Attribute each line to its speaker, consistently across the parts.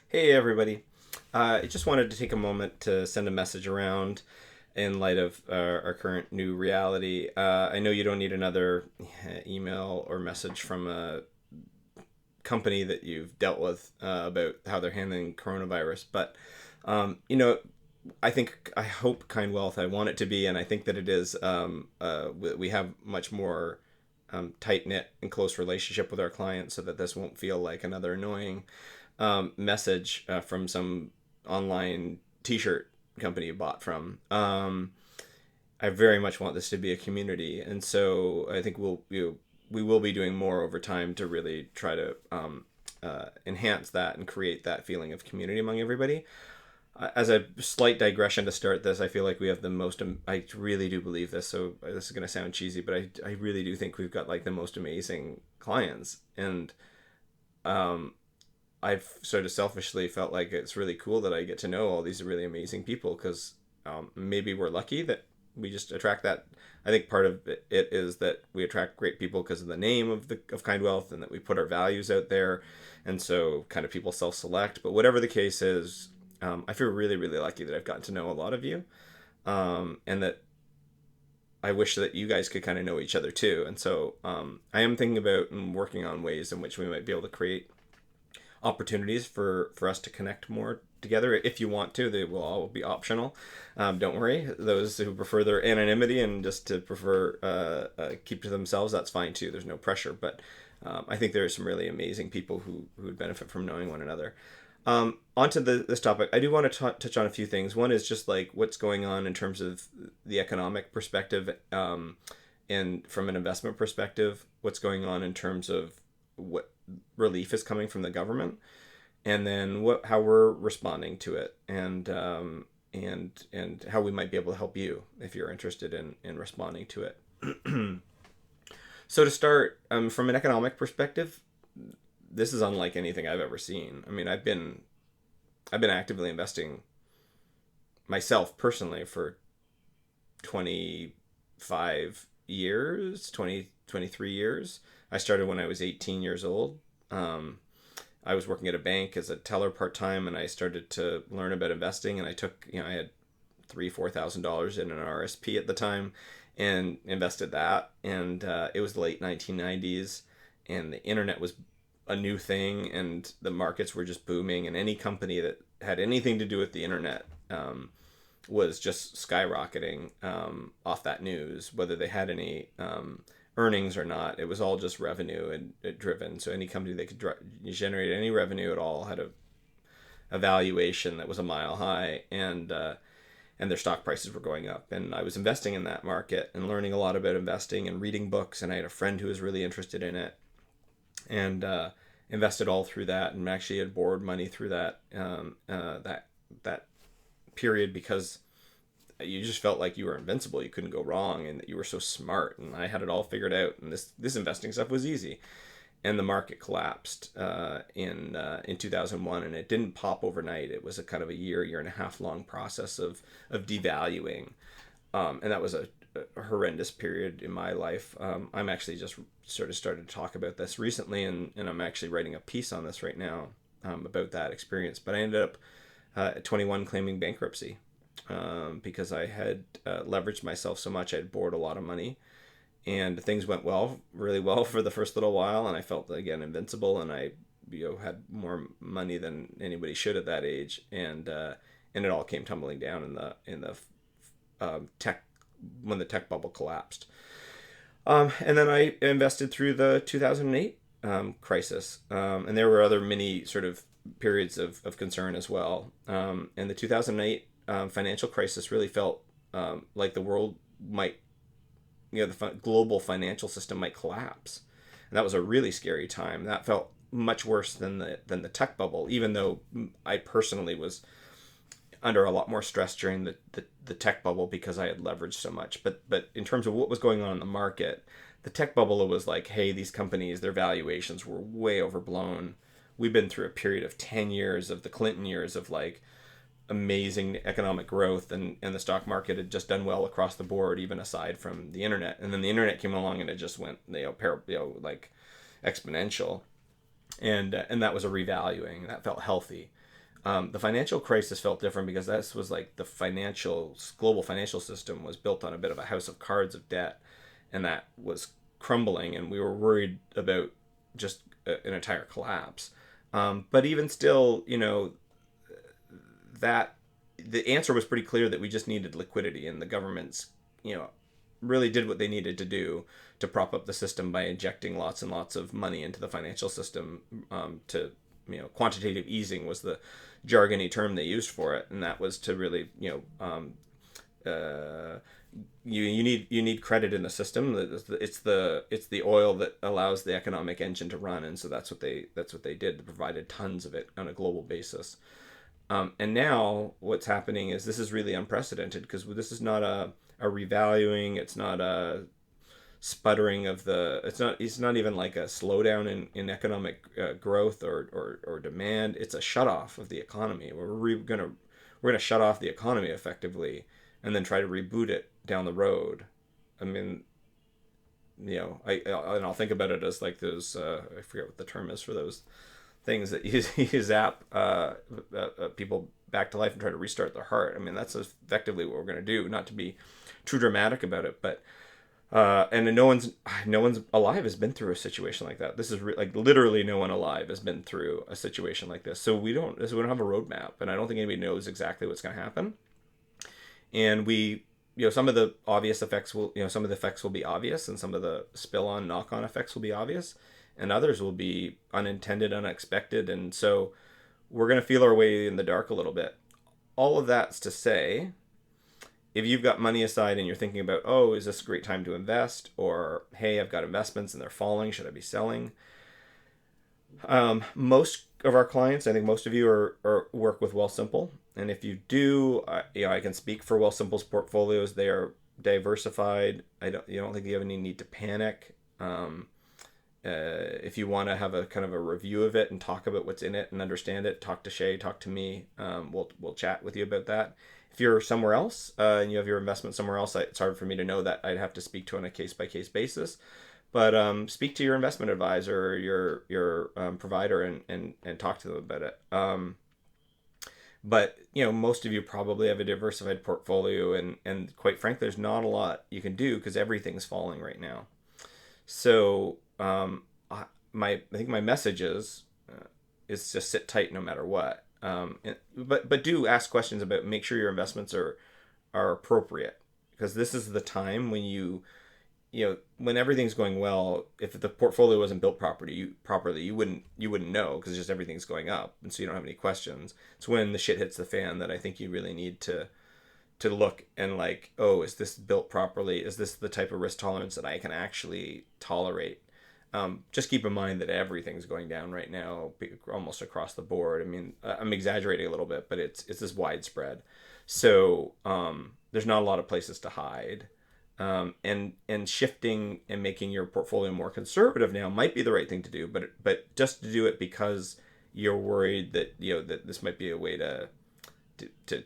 Speaker 1: Hey, everybody. I just wanted to take a moment to send a message around in light of our current new reality. I know you don't need another email or message from a company that you've dealt with about how they're handling coronavirus, but you know, I hope Kind Wealth, I want it to be, and I think that it is. We have much more tight knit and close relationship with our clients, so that this won't feel like another annoying message from some online T-shirt company you bought from. I very much want this to be a community, and so I think we will be doing more over time to really try to enhance that and create that feeling of community among everybody. As a slight digression to start this, I feel like we have the most. I really do believe this. So this is going to sound cheesy, but I really do think we've got like the most amazing clients, and um, I've sort of selfishly felt like it's really cool that I get to know all these really amazing people because maybe we're lucky that we just attract that. I think part of it is that we attract great people because of the name of Kind Wealth, and that we put our values out there, and so kind of people self-select. But whatever the case is, I feel really really lucky that I've gotten to know a lot of you, and that I wish that you guys could kind of know each other too. And so I am thinking about and working on ways in which we might be able to create opportunities for us to connect more together. If you want to, they will all be optional. Don't worry. Those who prefer their anonymity and just to prefer keep to themselves, that's fine too. There's no pressure. But I think there are some really amazing people who would benefit from knowing one another. Onto this topic, I do want to touch on a few things. One is just like what's going on in terms of the economic perspective, and from an investment perspective, what's going on in terms of what relief is coming from the government, and then how we're responding to it, and how we might be able to help you if you're interested in responding to it. So to start, from an economic perspective, this is unlike anything I've ever seen. I mean, I've been actively investing myself personally for 25 years, 23 years. I started when I was 18 years old. Um, I was working at a bank as a teller part time, and I started to learn about investing. And I took, I had $3,000-4,000 in an RSP at the time, and invested that. And it was the late 1990s, and the internet was a new thing, and the markets were just booming. And any company that had anything to do with the internet was just skyrocketing off that news, whether they had any earnings or not. It was all just revenue and driven. So any company that could generate any revenue at all had a valuation that was a mile high, and their stock prices were going up. And I was investing in that market and learning a lot about investing and reading books. And I had a friend who was really interested in it, and invested all through that, and actually had borrowed money through that period because you just felt like you were invincible. You couldn't go wrong, and that you were so smart. And I had it all figured out, and this investing stuff was easy. And the market collapsed in 2001, and it didn't pop overnight. It was a kind of a year and a half long process of devaluing, and that was a horrendous period in my life. I'm actually just sort of started to talk about this recently, and I'm actually writing a piece on this right now, about that experience. But I ended up at 21 claiming bankruptcy, because I had leveraged myself so much. I had borrowed a lot of money, and things went really well for the first little while, and I felt again invincible, and I had more money than anybody should at that age, and it all came tumbling down in the tech when the tech bubble collapsed. And then I invested through the 2008 crisis, and there were other mini sort of periods of concern as well. And the 2008 financial crisis really felt like the world might, the global financial system might collapse. And that was a really scary time. That felt much worse than the tech bubble, even though I personally was under a lot more stress during the tech bubble because I had leveraged so much. But in terms of what was going on in the market, the tech bubble, it was like, hey, these companies, their valuations were way overblown. We've been through a period of 10 years of the Clinton years of like amazing economic growth, and the stock market had just done well across the board, even aside from the internet. And then the internet came along, and it just went like exponential, and that was a revaluing that felt healthy. The financial crisis felt different because this was like the global financial system was built on a bit of a house of cards of debt, and that was crumbling, and we were worried about just an entire collapse. But even still, that the answer was pretty clear that we just needed liquidity, and the governments, really did what they needed to do to prop up the system by injecting lots and lots of money into the financial system. To quantitative easing was the jargony term they used for it, and that was to really you need credit in the system. It's the oil that allows the economic engine to run, and so that's what they did. They provided tons of it on a global basis. And now what's happening is this is really unprecedented because this is not a revaluing. It's not a sputtering of the. It's not even like a slowdown in economic growth or demand. It's a shut off of the economy. We're gonna shut off the economy effectively, and then try to reboot it down the road. I mean, I'll think about it as like those. I forget what the term is for those things that you zap people back to life and try to restart their heart. I mean, that's effectively what we're going to do. Not to be too dramatic about it, but and no one's alive has been through a situation like that. This is like literally no one alive has been through a situation like this. So we don't have a roadmap, and I don't think anybody knows exactly what's going to happen. And some of the obvious effects some of the effects will be obvious, and some of the spill on knock on effects will be obvious, and others will be unintended, unexpected, and so we're going to feel our way in the dark a little bit. All of that's to say, if you've got money aside and you're thinking about, oh, is this a great time to invest? Or, hey, I've got investments and they're falling, should I be selling? Most of our clients, I think most of you are work with Wealthsimple. And if you do, I can speak for Wealthsimple's portfolios. They are diversified. You don't think you have any need to panic. If you want to have a kind of a review of it and talk about what's in it and understand it, talk to Shay, talk to me. We'll chat with you about that. If you're somewhere else and you have your investment somewhere else, it's hard for me to know that. I'd have to speak to on a case-by-case basis. But speak to your investment advisor or your provider and talk to them about it. But most of you probably have a diversified portfolio, and quite frankly, there's not a lot you can do because everything's falling right now. So I think my message is just sit tight no matter what. But do ask questions about, make sure your investments are appropriate, because this is the time when when everything's going well. If the portfolio wasn't built properly, you wouldn't know, because just everything's going up, and so you don't have any questions. It's when the shit hits the fan that I think you really need to look and like, oh, is this built properly? Is this the type of risk tolerance that I can actually tolerate? Just keep in mind that everything's going down right now, almost across the board. I mean, I'm exaggerating a little bit, but it's this widespread. So there's not a lot of places to hide. And shifting and making your portfolio more conservative now might be the right thing to do, but just to do it because you're worried that that this might be a way to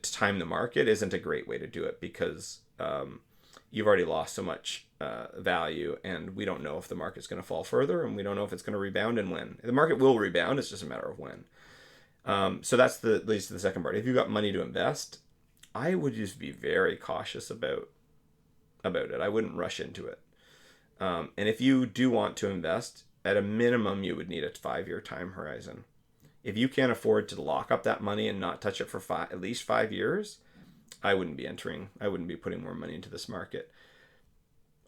Speaker 1: time the market isn't a great way to do it, because you've already lost so much value, and we don't know if the market's going to fall further, and we don't know if it's going to rebound and when. The market will rebound, it's just a matter of when. So that's leads to the second part. If you've got money to invest, I would just be very cautious about it. I wouldn't rush into it. And if you do want to invest, at a minimum, you would need a 5-year time horizon. If you can't afford to lock up that money and not touch it for at least 5 years, I wouldn't be putting more money into this market.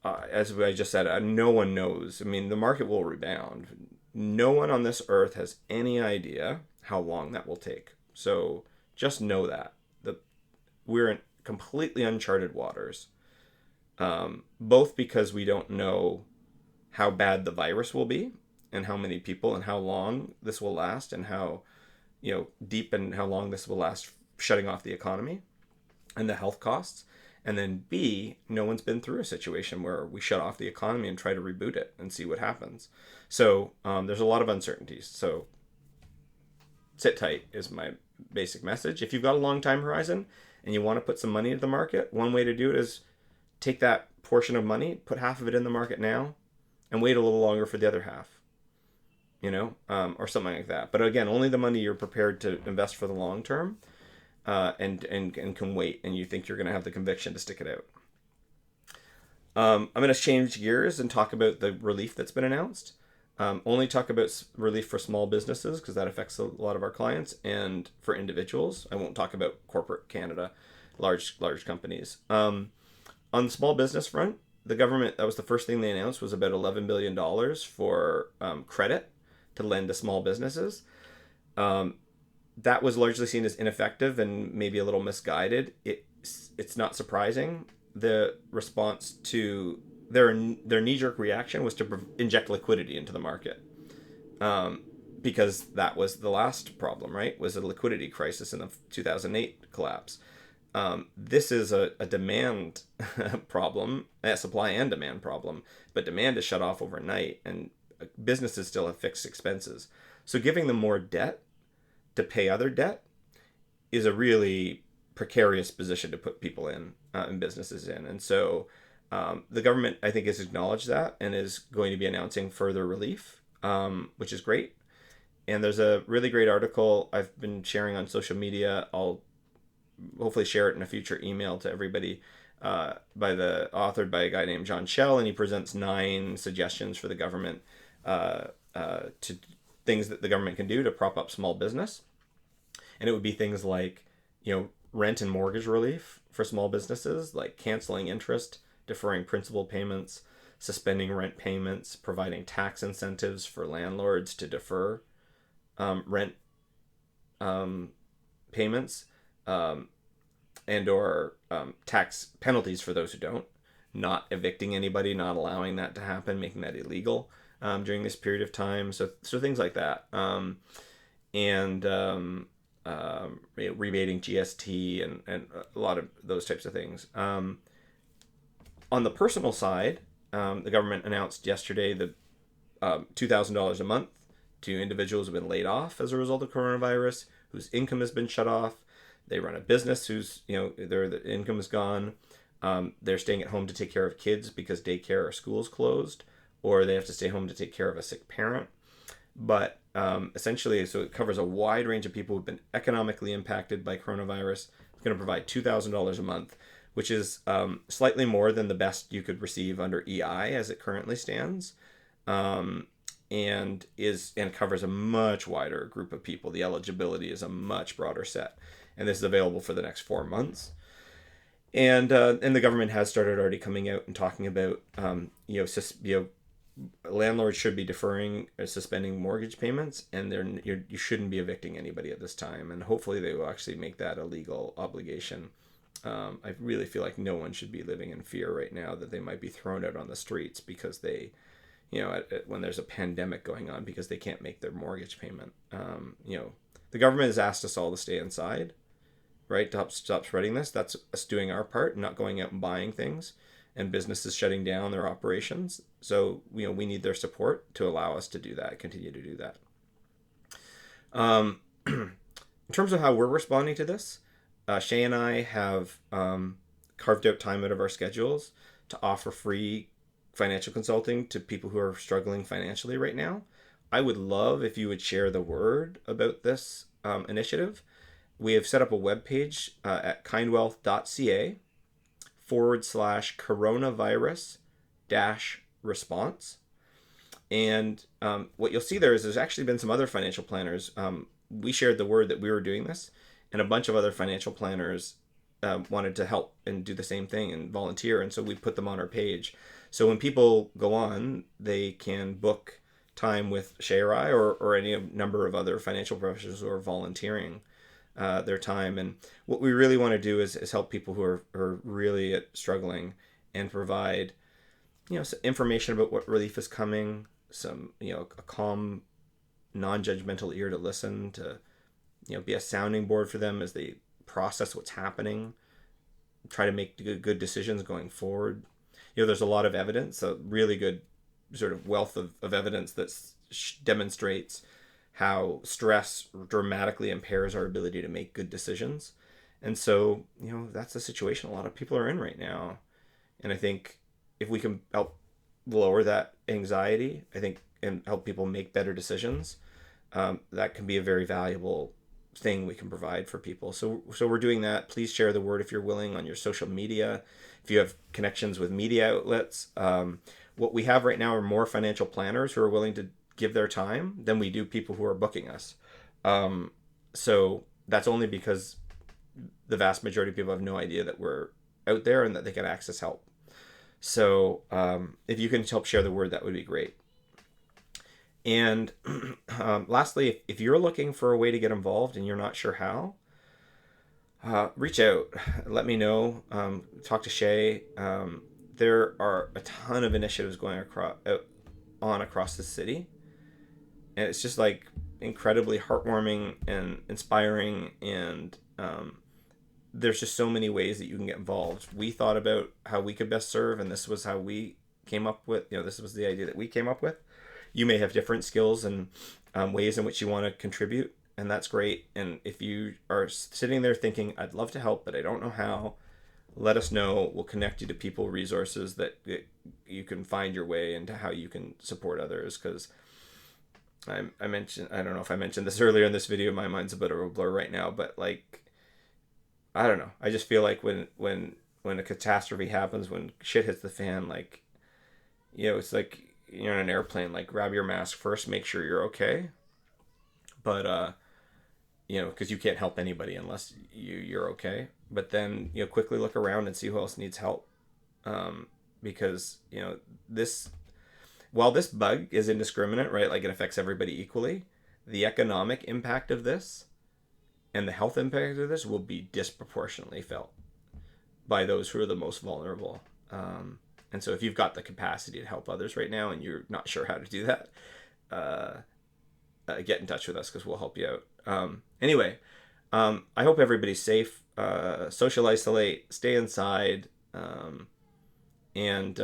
Speaker 1: As I just said, no one knows. I mean, the market will rebound. No one on this earth has any idea how long that will take. So just know that. We're in completely uncharted waters. Both because we don't know how bad the virus will be, and how many people, and how long this will last, and how deep and how long this will last, shutting off the economy and the health costs. And then B, no one's been through a situation where we shut off the economy and try to reboot it and see what happens. So there's a lot of uncertainties. So sit tight is my basic message. If you've got a long time horizon and you want to put some money into the market, one way to do it is take that portion of money, put half of it in the market now, and wait a little longer for the other half. or something like that. But again, only the money you're prepared to invest for the long term, and can wait, and you think you're going to have the conviction to stick it out. I'm going to change gears and talk about the relief that's been announced. Only talk about relief for small businesses because that affects a lot of our clients, and for individuals. I won't talk about corporate Canada, large companies. On the small business front, the government, that was the first thing they announced, was about $11 billion for credit to lend to small businesses. That was largely seen as ineffective and maybe a little misguided. It's not surprising. The response to their knee-jerk reaction was to inject liquidity into the market, because that was the last problem, right? Was a liquidity crisis in the 2008 collapse. This is a demand problem, a supply and demand problem, but demand is shut off overnight, and businesses still have fixed expenses. So giving them more debt to pay other debt is a really precarious position to put people in, and businesses in. And so the government, I think, has acknowledged that and is going to be announcing further relief, which is great. And there's a really great article I've been sharing on social media. I'll hopefully share it in a future email to everybody, authored by a guy named John Shell, and he presents 9 suggestions for the government, to things that the government can do to prop up small business. And it would be things like, rent and mortgage relief for small businesses, like canceling interest, deferring principal payments, suspending rent payments, providing tax incentives for landlords to defer rent payments, and or tax penalties for those who don't, not evicting anybody, not allowing that to happen, making that illegal during this period of time. So things like that, and rebating GST and a lot of those types of things. On the personal side, the government announced yesterday that $2,000 a month to individuals who have been laid off as a result of coronavirus, whose income has been shut off. They run a business whose their income is gone. They're staying at home to take care of kids because daycare or school's closed, or they have to stay home to take care of a sick parent. But essentially, so it covers a wide range of people who've been economically impacted by coronavirus. It's going to provide $2,000 a month, which is slightly more than the best you could receive under EI as it currently stands, and covers a much wider group of people. The eligibility is a much broader set, and this is available for the next 4 months. And the government has started already coming out and talking about landlords should be deferring or suspending mortgage payments, and you shouldn't be evicting anybody at this time. And hopefully they will actually make that a legal obligation. I really feel like no one should be living in fear right now that they might be thrown out on the streets because they, when there's a pandemic going on, because they can't make their mortgage payment. The government has asked us all to stay inside, right, to help stop spreading this. That's us doing our part, not going out and buying things, and businesses shutting down their operations. So, we need their support to allow us to do that, continue to do that. In terms of how we're responding to this, Shay and I have carved out time out of our schedules to offer free financial consulting to people who are struggling financially right now. I would love if you would share the word about this initiative. We have set up a webpage at kindwealth.ca/coronavirus-response. And what you'll see there is there's actually been some other financial planners. We shared the word that we were doing this, and a bunch of other financial planners wanted to help and do the same thing and volunteer. And so we put them on our page. So when people go on, they can book time with Shay or I or any number of other financial professionals who are volunteering their time. And what we really want to do is help people who are really struggling and provide, some information about what relief is coming, some, a calm, non-judgmental ear to listen to, be a sounding board for them as they process what's happening, try to make good decisions going forward. There's a lot of evidence, a really good sort of wealth of evidence that demonstrates how stress dramatically impairs our ability to make good decisions. And so, that's the situation a lot of people are in right now. And I think if we can help lower that anxiety, I think and help people make better decisions, that can be a very valuable thing we can provide for people. So we're doing that. Please share the word if you're willing on your social media. If you have connections with media outlets, what we have right now are more financial planners who are willing to give their time than we do people who are booking us. So that's only because the vast majority of people have no idea that we're out there and that they can access help. So if you can help share the word, that would be great. And lastly, if you're looking for a way to get involved and you're not sure how, reach out. Let me know. Talk to Shay. There are a ton of initiatives going across the city, and it's just like incredibly heartwarming and inspiring. And there's just so many ways that you can get involved. We thought about how we could best serve, and this was how we came up with. This was the idea that we came up with. You may have different skills and ways in which you want to contribute, and that's great. And if you are sitting there thinking, I'd love to help, but I don't know how, let us know. We'll connect you to people, resources that you can find your way into how you can support others. Because I don't know if I mentioned this earlier in this video, my mind's a bit of a blur right now, but like, I don't know. I just feel like when a catastrophe happens, when shit hits the fan, like, it's like, you're in an airplane, like grab your mask first, make sure you're okay. But, because you can't help anybody unless you're okay. But then, quickly look around and see who else needs help. Because, while this bug is indiscriminate, right? Like it affects everybody equally, the economic impact of this and the health impact of this will be disproportionately felt by those who are the most vulnerable. And so if you've got the capacity to help others right now and you're not sure how to do that, get in touch with us because we'll help you out. Anyway, I hope everybody's safe. Social isolate, stay inside, and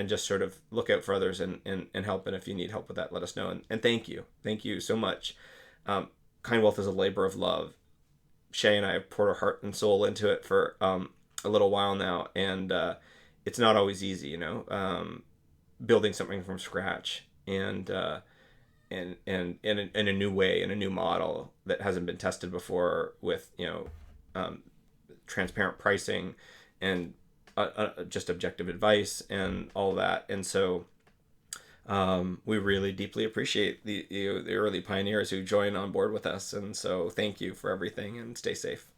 Speaker 1: just sort of look out for others and help. And if you need help with that, let us know. And thank you. Thank you so much. Kind Wealth is a labor of love. Shay and I have poured our heart and soul into it for a little while now, and it's not always easy, building something from scratch and in a new way, in a new model that hasn't been tested before, with transparent pricing and just objective advice and all that. And so we really deeply appreciate the early pioneers who join on board with us. And so thank you for everything, and stay safe.